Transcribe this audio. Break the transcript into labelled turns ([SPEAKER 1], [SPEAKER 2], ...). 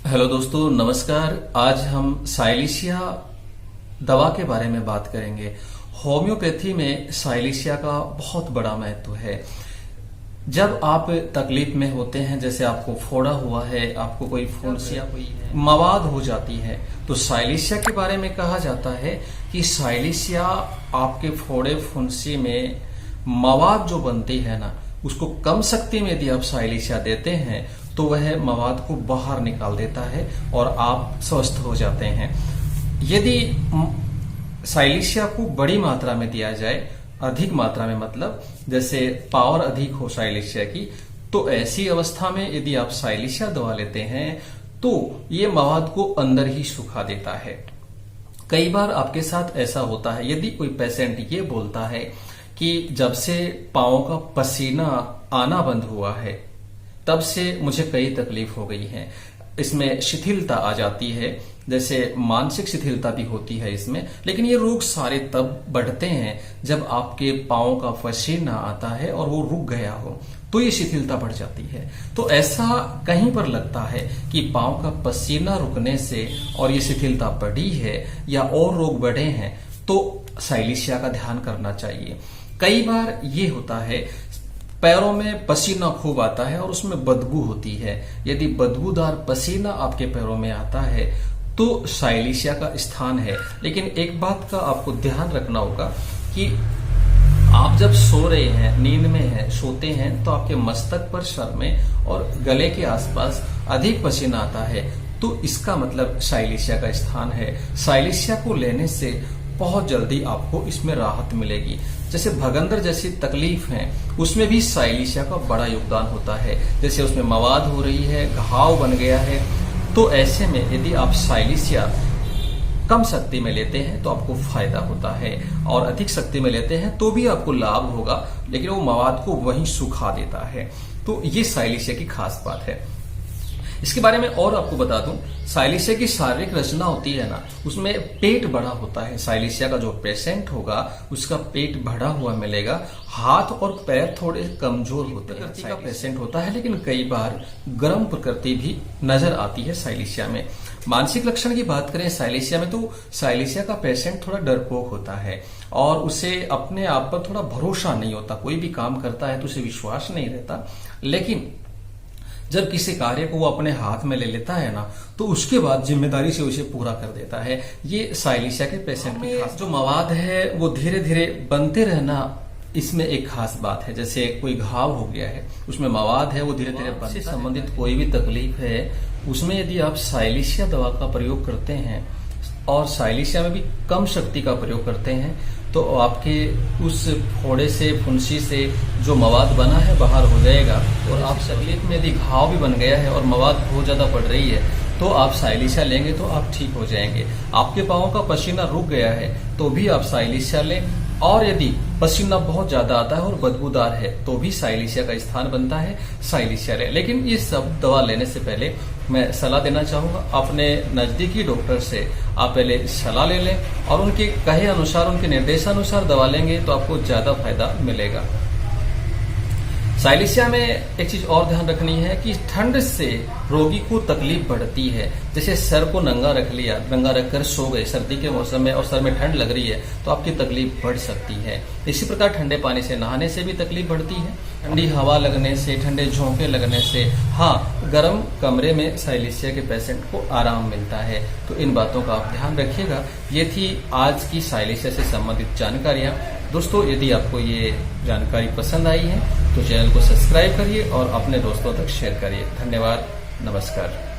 [SPEAKER 1] Hello दोस्तों, नमस्कार। आज हम साइलिशिया दवा के बारे में बात करेंगे। होम्योपैथी में साइलिशिया का बहुत बड़ा महत्व है। जब आप तकलीफ में होते हैं, जैसे आपको फोड़ा हुआ है, आपको कोई फुंसिया हुई है, मवाद हो जाती है, तो साइलिशिया के बारे में कहा जाता है कि साइलिशिया आपके फोड़े फुंसी में मवाद जो बनती है ना, उसको कम शक्ति में यदि आप साइलिशिया देते हैं तो वह मवाद को बाहर निकाल देता है और आप स्वस्थ हो जाते हैं। यदि साइलिशिया को बड़ी मात्रा में दिया जाए, अधिक मात्रा में मतलब जैसे पावर अधिक हो साइलिशिया की, तो ऐसी अवस्था में यदि आप साइलिशिया दवा लेते हैं तो ये मवाद को अंदर ही सुखा देता है। कई बार आपके साथ ऐसा होता है, यदि कोई पेशेंट ये बोलता है कि जब से पांव का पसीना आना बंद हुआ है तब से मुझे कई तकलीफ हो गई है, इसमें शिथिलता आ जाती है, जैसे मानसिक शिथिलता भी होती है इसमें, लेकिन ये रोग सारे तब बढ़ते हैं जब आपके पांव का पसीना आता है और वो रुक गया हो, तो ये शिथिलता बढ़ जाती है। तो ऐसा कहीं पर लगता है कि पांव का पसीना रुकने से और ये शिथिलता बढ़ी है या और रोग बढ़े हैं, तो साइलिशिया का ध्यान करना चाहिए। कई बार ये होता है, पैरों में पसीना खूब आता है और उसमें बदबू होती है। यदि बदबूदार पसीना आपके पैरों में आता है तो साइलिशिया का स्थान है। लेकिन एक बात का आपको ध्यान रखना होगा कि आप जब सो रहे हैं, नींद में हैं, सोते हैं, तो आपके मस्तक पर, सर में और गले के आसपास अधिक पसीना आता है, तो इसका मतलब साइलिशिया का स्थान है। साइलिशिया को लेने से बहुत जल्दी आपको इसमें राहत मिलेगी। जैसे भगंदर जैसी तकलीफ है, उसमें भी साइलिशिया का बड़ा योगदान होता है। जैसे उसमें मवाद हो रही है, घाव बन गया है, तो ऐसे में यदि आप साइलिशिया कम शक्ति में लेते हैं तो आपको फायदा होता है, और अधिक शक्ति में लेते हैं तो भी आपको लाभ होगा, लेकिन वो मवाद को वहीं सुखा देता है। तो ये साइलिशिया की खास बात है। इसके बारे में और आपको बता दूं, साइलिशिया की शारीरिक रचना होती है ना, उसमें पेट बड़ा होता है। साइलिशिया का जो पेशेंट होगा उसका पेट बढ़ा हुआ मिलेगा। हाथ और पैर थोड़े कमजोर होते हैं। प्रकृति का पेशेंट होता है, लेकिन कई बार गर्म प्रकृति भी नजर आती है साइलिशिया में। मानसिक लक्षण की बात करें साइलिशिया में, तो साइलिशिया का पेशेंट थोड़ा डरपोक होता है और उसे अपने आप पर थोड़ा भरोसा नहीं होता। कोई भी काम करता है तो उसे विश्वास नहीं रहता, लेकिन जब किसी कार्य को वो अपने हाथ में ले लेता है ना, तो उसके बाद जिम्मेदारी से उसे पूरा कर देता है। ये साइलिशिया के पेशेंट में खास जो मवाद है वो धीरे धीरे बनते रहना, इसमें एक खास बात है। जैसे कोई घाव हो गया है, उसमें मवाद है, वो धीरे धीरे बनते, संबंधित कोई भी तकलीफ है, उसमें यदि आप साइलिशिया दवा का प्रयोग करते हैं और साइलिशिया में भी कम शक्ति का प्रयोग करते हैं, तो आपके उस फोड़े से, फुंसी से जो मवाद बना है बाहर हो जाएगा। और आप तकलीफ में यदि घाव भी बन गया है और मवाद बहुत ज्यादा बढ़ रही है, तो आप साइलिशिया लेंगे तो आप ठीक हो जाएंगे। आपके पांव का पसीना रुक गया है तो भी आप साइलिशिया लें, और यदि पसीना बहुत ज्यादा आता है और बदबूदार है तो भी साइलिशिया का स्थान बनता है, साइलिशिया लें। लेकिन ये सब दवा लेने से पहले मैं सलाह देना चाहूंगा, अपने नजदीकी डॉक्टर से आप पहले सलाह ले लें और उनके कहे अनुसार, उनके निर्देशानुसार दवा लेंगे तो आपको ज्यादा फायदा मिलेगा। साइलिशिया में एक चीज और ध्यान रखनी है कि ठंड से रोगी को तकलीफ बढ़ती है। जैसे सर को नंगा रख लिया, नंगा रखकर सो गए सर्दी के मौसम में और सर में ठंड लग रही है, तो आपकी तकलीफ बढ़ सकती है। इसी प्रकार ठंडे पानी से नहाने से भी तकलीफ बढ़ती है, ठंडी हवा लगने से, ठंडे झोंके लगने से। हाँ, गर्म कमरे में साइलिशिया के पेशेंट को आराम मिलता है। तो इन बातों का आप ध्यान रखिएगा। ये थी आज की साइलिशिया से संबंधित जानकारियां। दोस्तों, यदि आपको ये जानकारी पसंद आई है तो चैनल को सब्सक्राइब करिए और अपने दोस्तों तक शेयर करिए। धन्यवाद, नमस्कार।